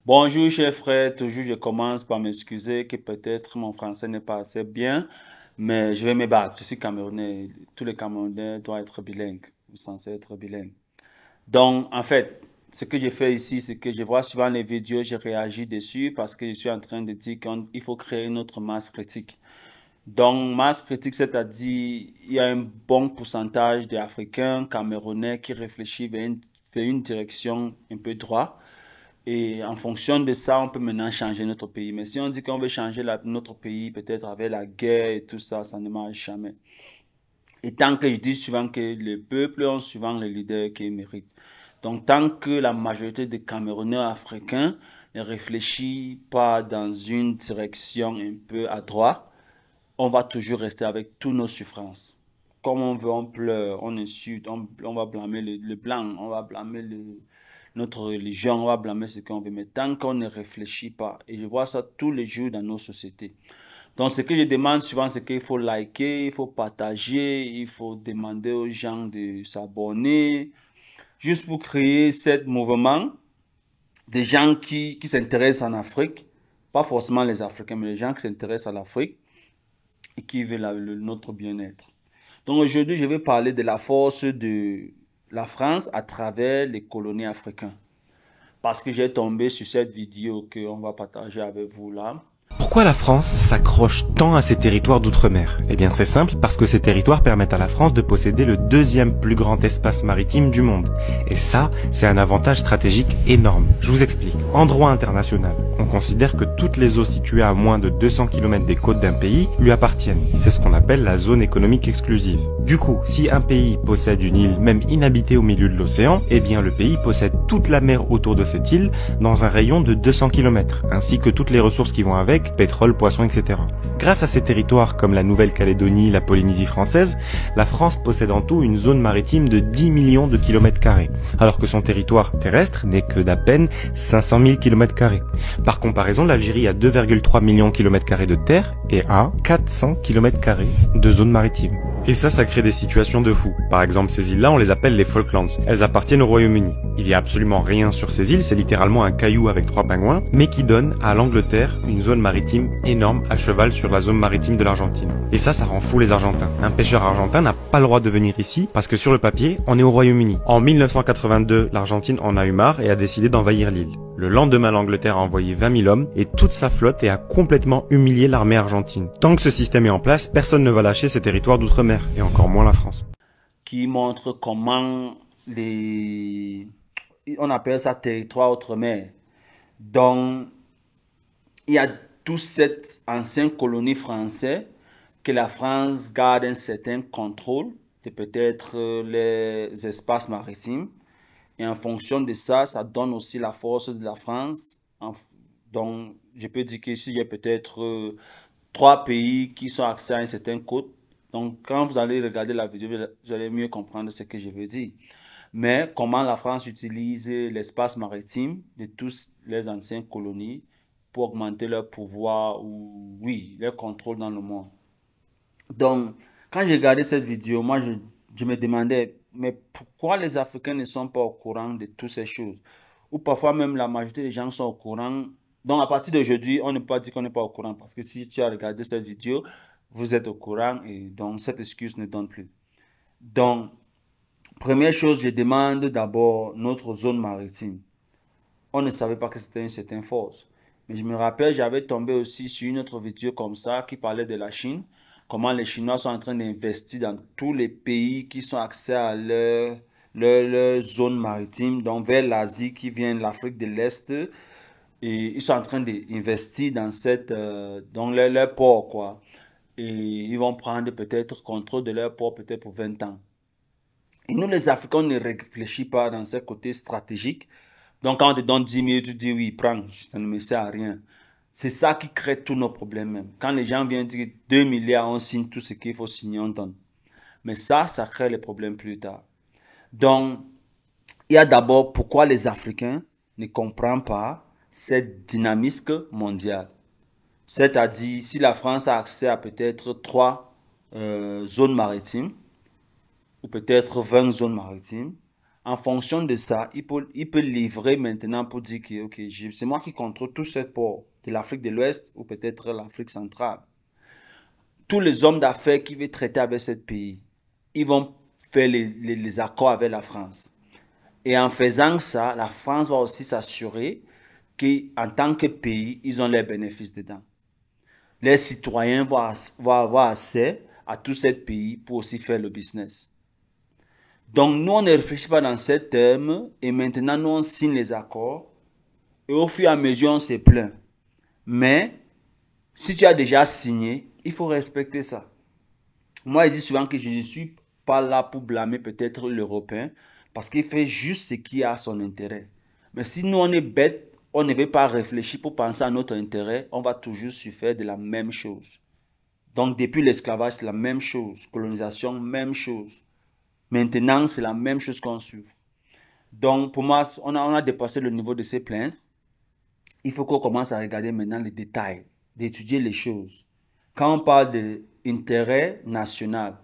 Bonjour, cher frère. Toujours, je commence par m'excuser que peut-être mon français n'est pas assez bien, mais je vais me battre. Je suis Camerounais. Tous les Camerounais doivent être bilingues, ou censés être bilingues. Donc, en fait, ce que je fais ici, c'est que je vois souvent les vidéos, je réagis dessus parce que je suis en train de dire qu'il faut créer une autre masse critique. Donc, masse critique, c'est-à-dire, il y a un bon pourcentage d'Africains, Camerounais qui réfléchissent vers une direction un peu droite. Et en fonction de ça, on peut maintenant changer notre pays. Mais si on dit qu'on veut changer notre pays, peut-être avec la guerre et tout ça, ça ne marche jamais. Et tant que je dis souvent que les peuples ont souvent les leaders qu'ils méritent. Donc, tant que la majorité des Camerounais africains ne réfléchit pas dans une direction un peu à droite, on va toujours rester avec tous nos souffrances. Comme on veut, on pleure, on insulte, on va blâmer le blanc, on va blâmer notre religion, on va blâmer ce qu'on veut. Mais tant qu'on ne réfléchit pas, et je vois ça tous les jours dans nos sociétés. Donc, ce que je demande souvent, c'est qu'il faut liker, il faut partager, il faut demander aux gens de s'abonner, juste pour créer ce mouvement des gens qui s'intéressent en Afrique, pas forcément les Africains, mais les gens qui s'intéressent à l'Afrique et qui veulent notre bien-être. Donc aujourd'hui, je vais parler de la force de la France à travers les colonies africains. Parce que j'ai tombé sur cette vidéo qu'on va partager avec vous là. Pourquoi la France s'accroche tant à ces territoires d'outre-mer? Eh bien c'est simple, parce que ces territoires permettent à la France de posséder le deuxième plus grand espace maritime du monde. Et ça, c'est un avantage stratégique énorme. Je vous explique. En droit international, on considère que toutes les eaux situées à moins de 200 km des côtes d'un pays lui appartiennent. C'est ce qu'on appelle la zone économique exclusive. Du coup, si un pays possède une île même inhabitée au milieu de l'océan, eh bien le pays possède toute la mer autour de cette île dans un rayon de 200 km, ainsi que toutes les ressources qui vont avec, pétrole, poissons, etc. Grâce à ces territoires comme la Nouvelle-Calédonie, la Polynésie française, la France possède en tout une zone maritime de 10 millions de kilomètres carrés, alors que son territoire terrestre n'est que d'à peine 500 000 kilomètres carrés. Par comparaison, l'Algérie a 2,3 millions de kilomètres carrés de terre et a 400 kilomètres carrés de zone maritime. Et ça crée des situations de fou. Par exemple, ces îles-là, on les appelle les Falklands. Elles appartiennent au Royaume-Uni. Il n'y a absolument rien sur ces îles, c'est littéralement un caillou avec 3 pingouins, mais qui donne à l'Angleterre une zone maritime énorme à cheval sur la zone maritime de l'Argentine. Et ça rend fou les Argentins. Un pêcheur argentin n'a pas le droit de venir ici parce que sur le papier, on est au Royaume-Uni. En 1982, l'Argentine en a eu marre et a décidé d'envahir l'île. Le lendemain, l'Angleterre a envoyé 20 000 hommes et toute sa flotte et a complètement humilié l'armée argentine. Tant que ce système est en place, personne ne va lâcher ces territoires d'outre-mer, et encore moins la France. Qui montre comment on appelle ça territoire outre-mer. Donc, il y a toute cette ancienne colonie française que la France garde un certain contrôle de peut-être les espaces maritimes. Et en fonction de ça, ça donne aussi la force de la France. Donc, je peux dire qu'ici, il y a peut-être trois pays qui sont axés à une certaine côte. Donc, quand vous allez regarder la vidéo, vous allez mieux comprendre ce que je veux dire. Mais comment la France utilise l'espace maritime de tous les anciennes colonies pour augmenter leur pouvoir ou, oui, leur contrôle dans le monde. Donc, quand j'ai regardé cette vidéo, moi, je me demandais, mais pourquoi les Africains ne sont pas au courant de toutes ces choses? Ou parfois même la majorité des gens sont au courant. Donc, à partir d'aujourd'hui, on ne peut pas dire qu'on n'est pas au courant parce que si tu as regardé cette vidéo, vous êtes au courant et donc cette excuse ne donne plus. Donc, première chose, je demande d'abord notre zone maritime. On ne savait pas que c'était une certaine force. Mais je me rappelle, j'avais tombé aussi sur une autre vidéo comme ça qui parlait de la Chine. Comment les Chinois sont en train d'investir dans tous les pays qui sont accès à leur zone maritime, donc vers l'Asie qui vient de l'Afrique de l'Est. Et ils sont en train d'investir dans dans leur port, quoi. Et ils vont prendre peut-être contrôle de leur port peut-être pour 20 ans. Et nous, les Africains, on ne réfléchit pas dans ce côté stratégique. Donc, quand on te donne 10 000, tu dis oui, prends, ça ne me sert à rien. C'est ça qui crée tous nos problèmes même. Quand les gens viennent dire 2 milliards, on signe tout ce qu'il faut signer, on donne. Mais ça crée les problèmes plus tard. Donc, il y a d'abord pourquoi les Africains ne comprennent pas cette dynamique mondiale. C'est-à-dire, si la France a accès à peut-être 3 zones maritimes, ou peut-être 20 zones maritimes, En fonction de ça, il peut livrer maintenant pour dire que okay, c'est moi qui contrôle tout ce port de l'Afrique de l'Ouest ou peut-être l'Afrique centrale. Tous les hommes d'affaires qui veulent traiter avec ce pays, ils vont faire les accords avec la France. Et en faisant ça, la France va aussi s'assurer qu'en tant que pays, ils ont les bénéfices dedans. Les citoyens vont avoir accès à tous ces pays pour aussi faire le business. Donc, nous, on ne réfléchit pas dans ces termes et maintenant, nous, on signe les accords et au fur et à mesure, on se plaint. Mais, si tu as déjà signé, il faut respecter ça. Moi, je dis souvent que je ne suis pas là pour blâmer peut-être l'Européen parce qu'il fait juste ce qui a son intérêt. Mais si nous, on est bête, on ne veut pas réfléchir pour penser à notre intérêt, on va toujours faire de la même chose. Donc, depuis l'esclavage, c'est la même chose. Colonisation, même chose. Maintenant, c'est la même chose qu'on souffre. Donc, pour moi, on a dépassé le niveau de ces plaintes. Il faut qu'on commence à regarder maintenant les détails, d'étudier les choses. Quand on parle d'intérêt national,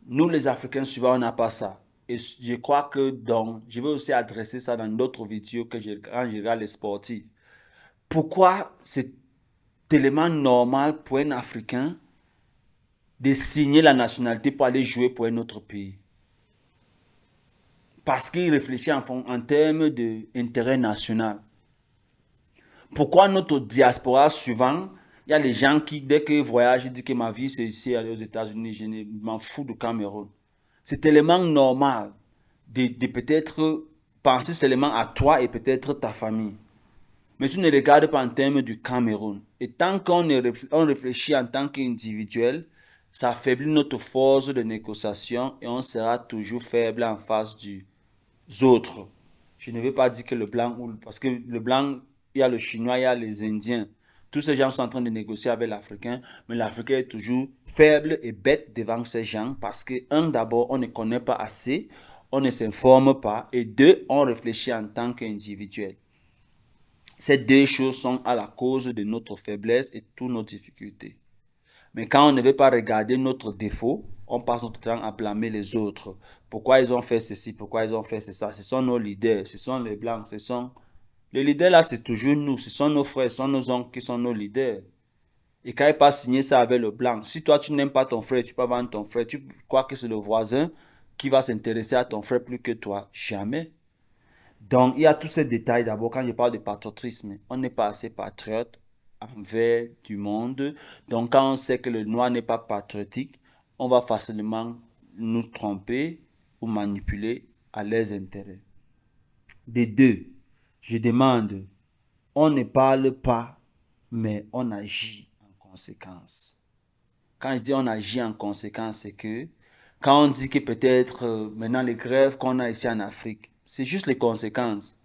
nous les Africains, souvent, on n'a pas ça. Et je crois que donc, je vais aussi adresser ça dans d'autres vidéos quand je regarde les sportifs. Pourquoi c'est tellement normal pour un Africain de signer la nationalité pour aller jouer pour un autre pays? Parce qu'il réfléchit en termes d'intérêt national. Pourquoi notre diaspora, souvent, il y a les gens qui, dès qu'ils voyagent, disent que ma vie c'est ici aux États-Unis, je m'en fous du Cameroun. C'est tellement normal de peut-être penser seulement à toi et peut-être ta famille. Mais tu ne regardes pas en termes du Cameroun. Et tant qu'on réfléchit en tant qu'individuel, ça affaiblit notre force de négociation et on sera toujours faible en face des autres. Je ne veux pas dire que le blanc, parce que le blanc, il y a le chinois, il y a les indiens. Tous ces gens sont en train de négocier avec l'Africain, mais l'Africain est toujours faible et bête devant ces gens parce que, un, d'abord, on ne connaît pas assez, on ne s'informe pas, et deux, on réfléchit en tant qu'individuel. Ces deux choses sont à la cause de notre faiblesse et toutes nos difficultés. Mais quand on ne veut pas regarder notre défaut, on passe notre temps à blâmer les autres. Pourquoi ils ont fait ceci, pourquoi ils ont fait ça? Ce sont nos leaders, ce sont les blancs, ce sont... Les leaders là, c'est toujours nous, ce sont nos frères, ce sont nos oncles qui sont nos leaders. Et quand il pas signé ça avec le blanc, si toi tu n'aimes pas ton frère, tu peux vendre ton frère, tu crois que c'est le voisin qui va s'intéresser à ton frère plus que toi? Jamais. Donc, il y a tous ces détails. D'abord, quand je parle de patriotisme, on n'est pas assez patriote envers du monde. Donc, quand on sait que le noir n'est pas patriotique, on va facilement nous tromper ou manipuler à leurs intérêts. De deux, je demande, on ne parle pas, mais on agit en conséquence. Quand je dis on agit en conséquence, c'est que quand on dit que peut-être maintenant les grèves qu'on a ici en Afrique, c'est juste les conséquences.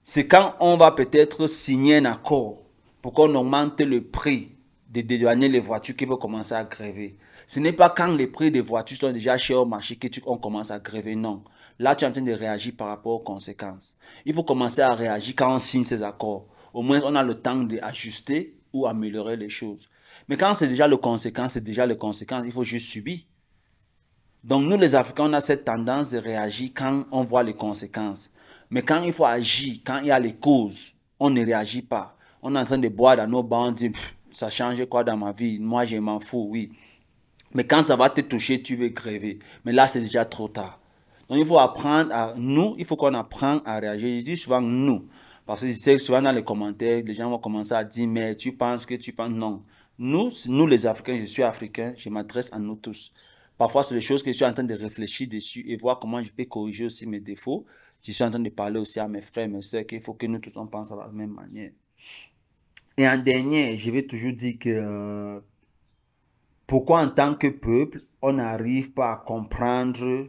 C'est quand on va peut-être signer un accord pour qu'on augmente le prix de dédouaner les voitures qui vont commencer à gréver. Ce n'est pas quand les prix des voitures sont déjà chers au marché qu'on commence à gréver, non. Là, tu es en train de réagir par rapport aux conséquences. Il faut commencer à réagir quand on signe ces accords. Au moins, on a le temps d'ajuster ou améliorer les choses. Mais quand c'est déjà le conséquence, c'est déjà les conséquences, il faut juste subir. Donc, nous, les Africains, on a cette tendance de réagir quand on voit les conséquences. Mais quand il faut agir, quand il y a les causes, on ne réagit pas. On est en train de boire dans nos bancs, on dit, ça change quoi dans ma vie? Moi, je m'en fous, oui. Mais quand ça va te toucher, tu veux gréver. Mais là, c'est déjà trop tard. Donc, il faut apprendre à nous, il faut qu'on apprenne à réagir. Je dis souvent nous. Parce que je sais que souvent dans les commentaires, les gens vont commencer à dire, mais tu penses que tu penses, non. Nous les Africains, je suis Africain, je m'adresse à nous tous. Parfois, c'est des choses que je suis en train de réfléchir dessus et voir comment je peux corriger aussi mes défauts. Je suis en train de parler aussi à mes frères, mes soeurs, qu'il faut que nous tous on pense à la même manière. Et en dernier, je vais toujours dire que pourquoi en tant que peuple, on n'arrive pas à comprendre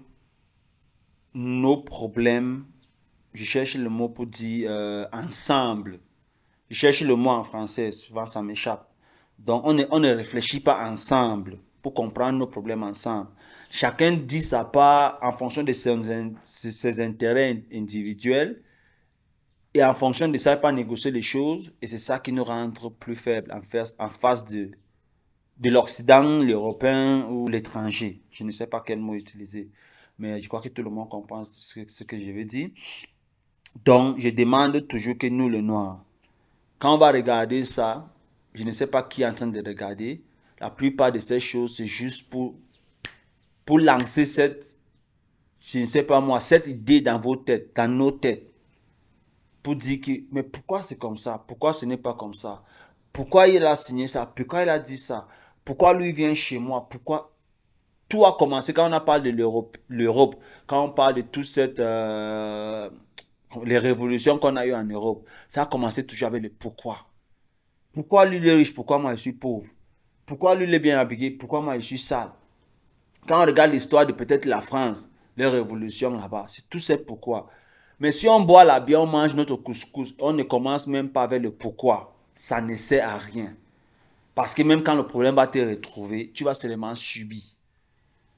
nos problèmes. Je cherche le mot pour dire ensemble. Je cherche le mot en français, souvent ça m'échappe. Donc on ne réfléchit pas ensemble pour comprendre nos problèmes ensemble. Chacun dit sa part en fonction de ses intérêts individuels et en fonction de ça, il ne peut pas négocier les choses et c'est ça qui nous rend plus faibles en face de l'Occident, l'Européen ou l'étranger. Je ne sais pas quel mot utiliser. mais je crois que tout le monde comprend ce que je veux dire. Donc, je demande toujours que nous, les Noirs, quand on va regarder ça, je ne sais pas qui est en train de regarder, la plupart de ces choses, c'est juste pour lancer cette, je ne sais pas moi, cette idée dans vos têtes, dans nos têtes, pour dire que, mais pourquoi c'est comme ça? Pourquoi ce n'est pas comme ça? Pourquoi il a signé ça? Pourquoi il a dit ça? Pourquoi lui vient chez moi? Pourquoi? Tout a commencé quand on a parlé de l'Europe, quand on parle de toute cette, les révolutions qu'on a eues en Europe, ça a commencé toujours avec le pourquoi. Pourquoi lui il est riche? Pourquoi moi je suis pauvre? Pourquoi lui il est bien habillé? Pourquoi moi je suis sale? Quand on regarde l'histoire de peut-être la France, les révolutions là-bas, c'est tout ça pourquoi. Mais si on boit la bière, on mange notre couscous, on ne commence même pas avec le pourquoi. Ça ne sert à rien. Parce que même quand le problème va te retrouver, tu vas seulement subir.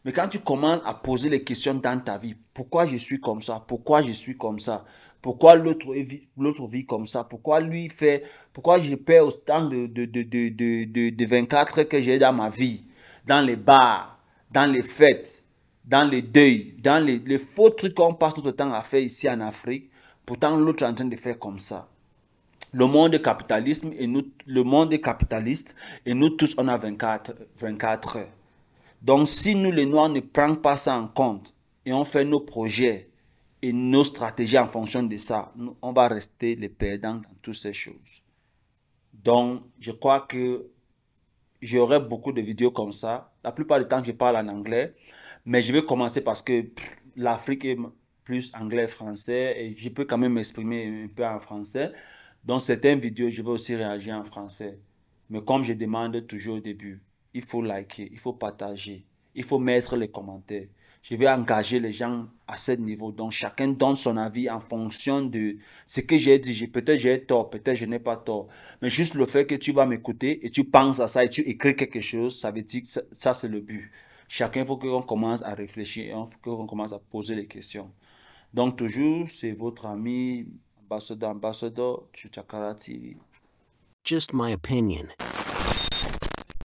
Mais quand tu commences à poser les questions dans ta vie, pourquoi je suis comme ça? Pourquoi je suis comme ça? Pourquoi l'autre vit comme ça? Pourquoi lui fait, pourquoi je perds autant de 24 heures que j'ai dans ma vie? Dans les bars, dans les fêtes, dans les deuils, dans les faux trucs qu'on passe tout le temps à faire ici en Afrique. Pourtant, l'autre est en train de faire comme ça. Le monde est capitalisme et nous, le monde est capitaliste et nous tous, on a 24 heures. Donc, si nous, les Noirs, ne prenons pas ça en compte et on fait nos projets et nos stratégies en fonction de ça, nous, on va rester les perdants dans toutes ces choses. Donc, je crois que j'aurai beaucoup de vidéos comme ça. La plupart du temps, je parle en anglais, mais je vais commencer parce que l'Afrique est plus anglais-français et je peux quand même m'exprimer un peu en français. Dans certaines vidéos, je vais aussi réagir en français. Mais comme je demande toujours au début, il faut liker, il faut partager, il faut mettre les commentaires. Je vais engager les gens à ce niveau. Donc, chacun donne son avis en fonction de ce que j'ai dit. Peut-être j'ai tort, peut-être je n'ai pas tort. Mais juste le fait que tu vas m'écouter et tu penses à ça et tu écris quelque chose, ça veut dire que ça c'est le but. Chacun, il faut qu'on commence à réfléchir, il faut qu'on commence à poser les questions. Donc, toujours, c'est votre ami, ambassadeur, sur Chakara TV. Just my opinion.